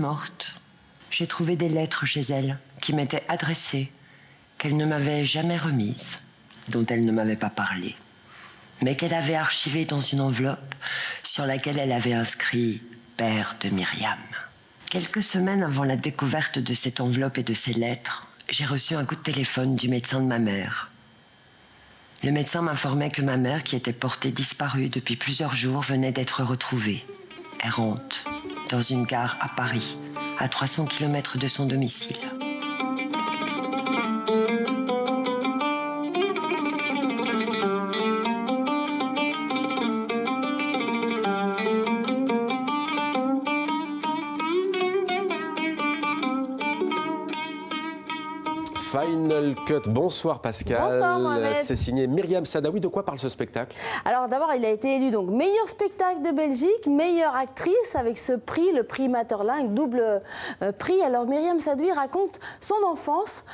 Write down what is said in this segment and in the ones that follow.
morte, j'ai trouvé des lettres chez elle qui m'étaient adressées, qu'elle ne m'avait jamais remises, dont elle ne m'avait pas parlé, mais qu'elle avait archivées dans une enveloppe sur laquelle elle avait inscrit « Père de Myriam ». Quelques semaines avant la découverte de cette enveloppe et de ces lettres, j'ai reçu un coup de téléphone du médecin de ma mère. Le médecin m'informait que ma mère, qui était portée disparue depuis plusieurs jours, venait d'être retrouvée, errante, dans une gare à Paris, à 300 km de son domicile. Final Cut. Bonsoir Pascal. Bonsoir Mohamed. C'est signé Myriam Sadaoui. De quoi parle ce spectacle? Alors d'abord, il a été élu donc meilleur spectacle de Belgique, meilleure actrice avec ce prix, le prix Materlinck, double prix. Alors Myriam Sadaoui raconte son enfance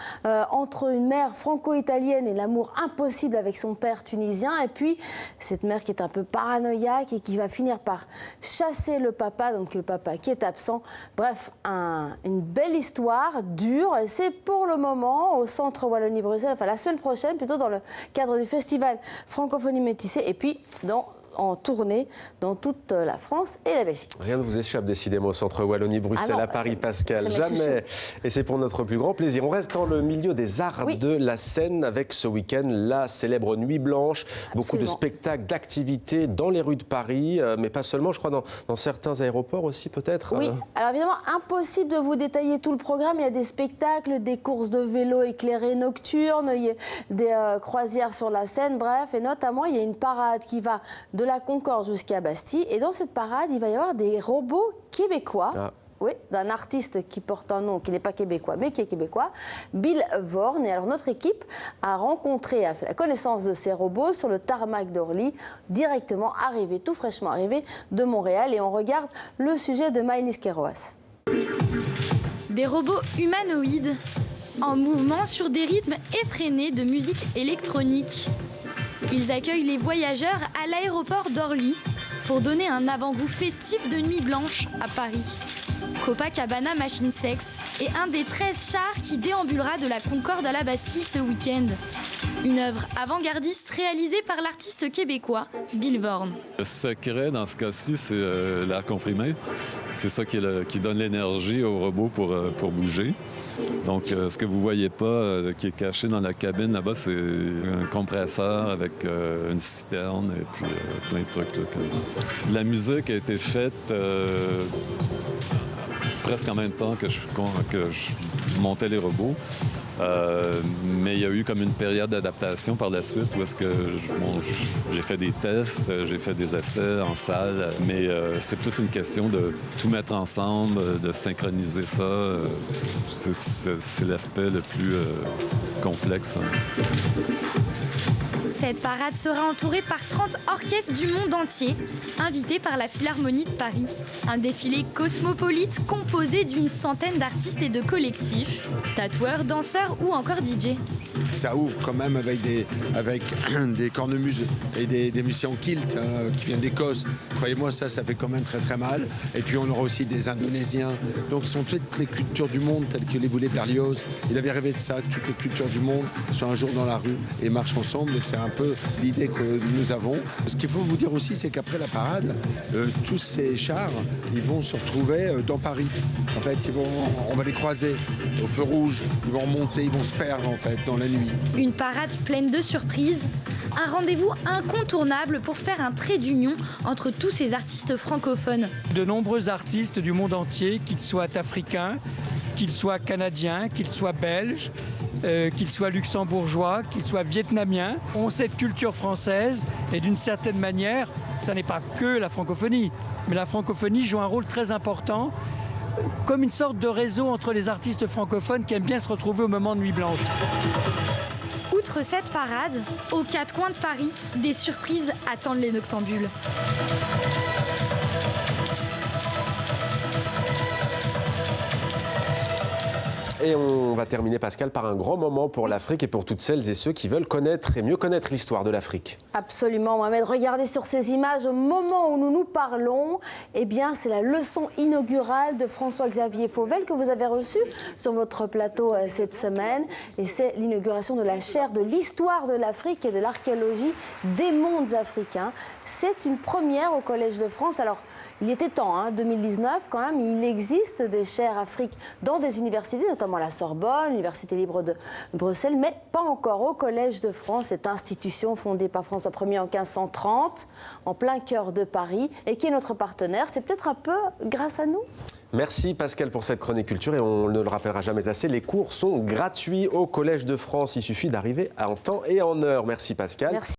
entre une mère franco-italienne et l'amour impossible avec son père tunisien. Et puis cette mère qui est un peu paranoïaque et qui va finir par chasser le papa, donc le papa qui est absent. Bref, une belle histoire, dure. Et c'est pour le moment au Centre Wallonie-Bruxelles, enfin la semaine prochaine, plutôt dans le cadre du festival Francophonie Métissée, et puis en tournée dans toute la France et la Belgique. Rien ne vous échappe décidément au Centre Wallonie-Bruxelles à Paris, Pascal. Jamais. Et c'est pour notre plus grand plaisir. On reste dans le milieu des arts de la scène avec ce week-end la célèbre Nuit Blanche. Beaucoup de spectacles, d'activités dans les rues de Paris, mais pas seulement, je crois, dans certains aéroports aussi peut-être. Oui, alors évidemment, impossible de vous détailler tout le programme. Il y a des spectacles, des courses de vélo éclairées nocturnes, il y a des croisières sur la Seine, bref. Et notamment, il y a une parade qui va de la Concorde jusqu'à Bastille. Et dans cette parade, il va y avoir des robots québécois. Oui, d'un artiste qui porte un nom qui n'est pas québécois, mais qui est québécois, Bill Vorn. Et alors notre équipe a fait la connaissance de ces robots sur le tarmac d'Orly, directement arrivé, tout fraîchement arrivé de Montréal. Et on regarde le sujet de Maëlys Kéroas. Des robots humanoïdes en mouvement sur des rythmes effrénés de musique électronique. Ils accueillent les voyageurs à l'aéroport d'Orly pour donner un avant-goût festif de Nuit Blanche à Paris. Copacabana Machine Sex est un des 13 chars qui déambulera de la Concorde à la Bastille ce week-end. Une œuvre avant-gardiste réalisée par l'artiste québécois Bill Vorn. Le secret dans ce cas-ci, c'est l'air comprimé. C'est ça qui donne l'énergie au robot pour bouger. Donc, ce que vous ne voyez pas, qui est caché dans la cabine là-bas, c'est un compresseur avec une citerne et puis plein de trucs. Là. La musique a été faite presque en même temps que je montais les robots. Mais il y a eu comme une période d'adaptation par la suite où est-ce que j'ai fait des tests, j'ai fait des essais en salle, mais c'est plus une question de tout mettre ensemble, de synchroniser ça. C'est l'aspect le plus complexe. Cette parade sera entourée par 30 orchestres du monde entier, invités par la Philharmonie de Paris. Un défilé cosmopolite composé d'une centaine d'artistes et de collectifs, tatoueurs, danseurs ou encore DJ. Ça ouvre quand même avec des cornemuses et des musiciens en kilt qui viennent d'Écosse. Croyez-moi, ça fait quand même très très mal. Et puis on aura aussi des Indonésiens. Donc ce sont toutes les cultures du monde, telles que les boulets Berlioz. Il avait rêvé de ça, toutes les cultures du monde sont un jour dans la rue et marchent ensemble. Et c'est un peu l'idée que nous avons. Ce qu'il faut vous dire aussi, c'est qu'après la parade, tous ces chars, ils vont se retrouver dans Paris. En fait, on va les croiser au feu rouge, ils vont remonter, ils vont se perdre en fait dans la nuit. Une parade pleine de surprises, un rendez-vous incontournable pour faire un trait d'union entre tous ces artistes francophones. De nombreux artistes du monde entier, qu'ils soient africains, qu'ils soient canadiens, qu'ils soient belges, qu'ils soient luxembourgeois, qu'ils soient vietnamiens, ont cette culture française et d'une certaine manière, ça n'est pas que la francophonie, mais la francophonie joue un rôle très important comme une sorte de réseau entre les artistes francophones qui aiment bien se retrouver au moment de Nuit Blanche. Outre cette parade, aux quatre coins de Paris, des surprises attendent les noctambules. Et on va terminer, Pascal, par un grand moment pour l'Afrique et pour toutes celles et ceux qui veulent connaître et mieux connaître l'histoire de l'Afrique. Absolument, Mohamed. Regardez sur ces images, au moment où nous nous parlons, eh bien, c'est la leçon inaugurale de François-Xavier Fauvel que vous avez reçue sur votre plateau cette semaine. Et c'est l'inauguration de la chaire de l'histoire de l'Afrique et de l'archéologie des mondes africains. C'est une première au Collège de France. Alors, il était temps, hein, 2019 quand même, il existe des chaires Afrique dans des universités, notamment la Sorbonne, l'Université libre de Bruxelles, mais pas encore au Collège de France, cette institution fondée par François Ier en 1530, en plein cœur de Paris, et qui est notre partenaire. C'est peut-être un peu grâce à nous. Merci Pascal pour cette chronique culture et on ne le rappellera jamais assez, les cours sont gratuits au Collège de France, il suffit d'arriver en temps et en heure. Merci Pascal. Merci.